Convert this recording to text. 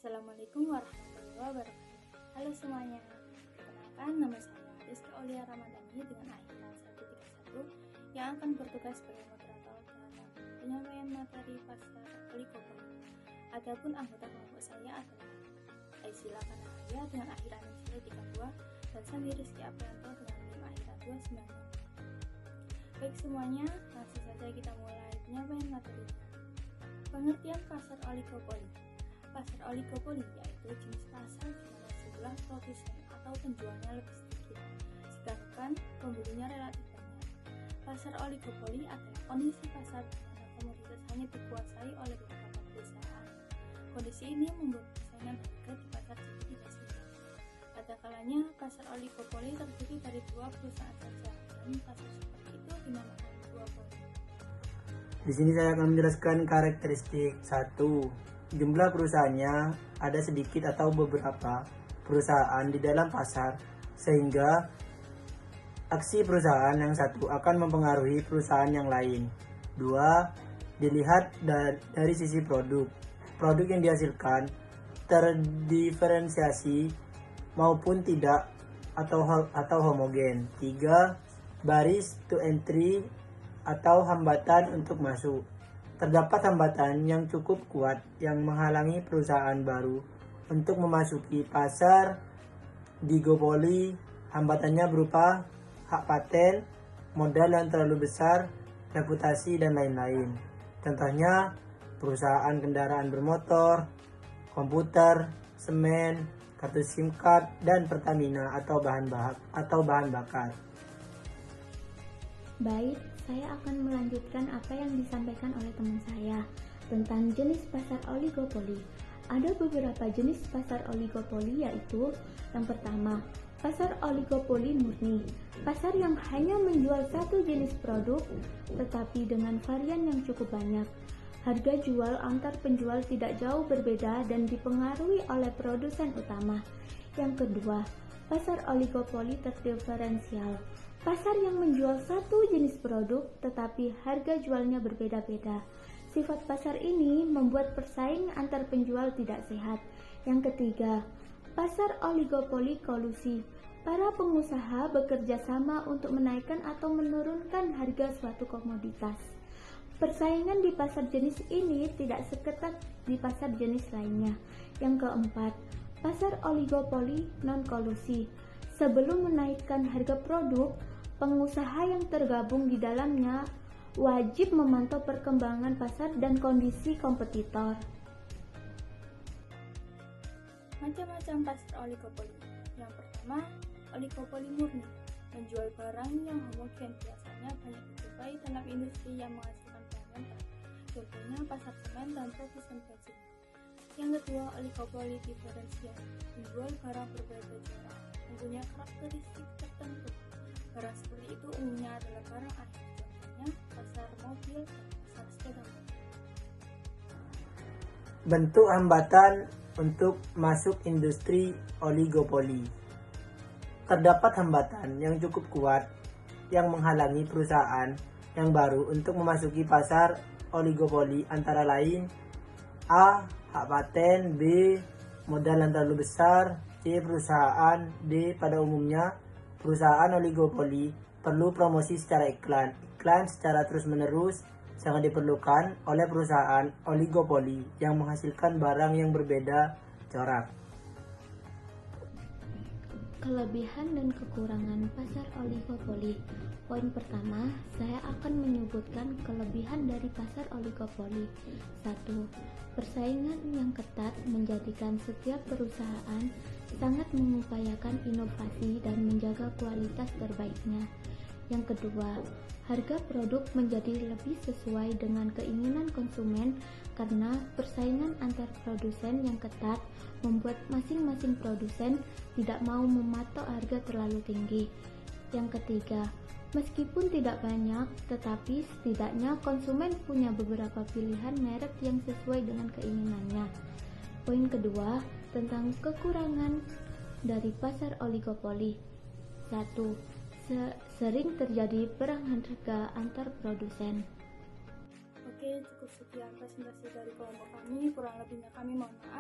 Assalamualaikum warahmatullahi wabarakatuh. Halo semuanya, perkenalkan nama saya Rizky Aulia Ramadhani dengan akhiran 131 yang akan bertugas sebagai moderator dalam penyampaian materi pasar oligopoli. Adapun anggota kelompok saya adalah Aisila Kanahaya dengan akhiran 32 dan Sandi Rizky Aprianto dengan NIM akhiran 29. Baik semuanya, langsung saja kita mulai penyampaian materinya. Pengertian pasar oligopoli. Pasar oligopoli yaitu jenis pasar di mana jumlah produsen atau penjualnya lebih sedikit, sedangkan pembelinya relatif banyak. Pasar oligopoli adalah kondisi pasar di mana komoditas hanya dikuasai oleh beberapa perusahaan. Kondisi ini membuat persaingan harga di pasar jadi tidak seimbang. Pada kalanya pasar oligopoli terdiri dari dua perusahaan saja, dan pasar seperti itu dinamakan duopoli. Di sini saya akan menjelaskan karakteristik. 1. Jumlah perusahaannya ada sedikit atau beberapa perusahaan di dalam pasar, sehingga aksi perusahaan yang satu akan mempengaruhi perusahaan yang lain. 2. Dilihat dari sisi produk. Produk yang dihasilkan terdiferensiasi maupun tidak atau homogen. 3. Baris to entry atau hambatan untuk masuk. Terdapat hambatan yang cukup kuat yang menghalangi perusahaan baru untuk memasuki pasar oligopoli. Hambatannya berupa hak paten, modal yang terlalu besar, reputasi, dan lain-lain. Contohnya perusahaan kendaraan bermotor, komputer, semen, kartu SIM card, dan Pertamina atau bahan bakar. Baik, saya akan melanjutkan apa yang disampaikan oleh teman saya tentang jenis pasar oligopoli. Ada beberapa jenis pasar oligopoli, yaitu yang pertama, pasar oligopoli murni. Pasar yang hanya menjual satu jenis produk tetapi dengan varian yang cukup banyak. Harga jual antar penjual tidak jauh berbeda dan dipengaruhi oleh produsen utama. Yang kedua, pasar oligopoli terdiferensial. Pasar yang menjual satu jenis produk tetapi harga jualnya berbeda-beda. Sifat pasar ini membuat persaing antar penjual tidak sehat. Yang ketiga, pasar oligopoli kolusi. Para pengusaha bekerja sama untuk menaikkan atau menurunkan harga suatu komoditas. Persaingan di pasar jenis ini tidak seketat di pasar jenis lainnya. Yang keempat, pasar oligopoli non-kolusi. Sebelum menaikkan harga produk, pengusaha yang tergabung di dalamnya wajib memantau perkembangan pasar dan kondisi kompetitor. Macam-macam pasar oligopoli. Yang pertama, oligopoli murni, menjual barang yang homogen, biasanya banyak dijumpai dalam industri yang menghasilkan bahan mentah, contohnya pasar semen dan produsen bensin. Yang kedua, oligopoli diferensial, menjual barang berbeda jumlah, mempunyai karakteristik tertentu. Barang seperti itu umumnya adalah barang akhir, contohnya pasar mobil dan pasar sepeda motor. Bentuk hambatan untuk masuk industri oligopoli. Terdapat hambatan yang cukup kuat yang menghalangi perusahaan yang baru untuk memasuki pasar oligopoli, antara lain A. Hak paten, B. Modal yang terlalu besar, C. Perusahaan. D. Pada umumnya perusahaan oligopoli perlu promosi secara iklan. Iklan secara terus-menerus sangat diperlukan oleh perusahaan oligopoli yang menghasilkan barang yang berbeda corak. Kelebihan dan kekurangan pasar oligopoli. Poin pertama, saya akan menyebutkan kelebihan dari pasar oligopoli. 1. Persaingan yang ketat menjadikan setiap perusahaan sangat mengupayakan inovasi dan menjaga kualitas terbaiknya. Yang kedua, harga produk menjadi lebih sesuai dengan keinginan konsumen karena persaingan antar produsen yang ketat membuat masing-masing produsen tidak mau mematok harga terlalu tinggi. Yang ketiga, meskipun tidak banyak, tetapi setidaknya konsumen punya beberapa pilihan merek yang sesuai dengan keinginannya. Poin kedua, tentang kekurangan dari pasar oligopoli. 1. Sering terjadi perang harga antar produsen. Oke, cukup sekian presentasi dari kelompok kami. Kurang lebihnya kami mohon maaf.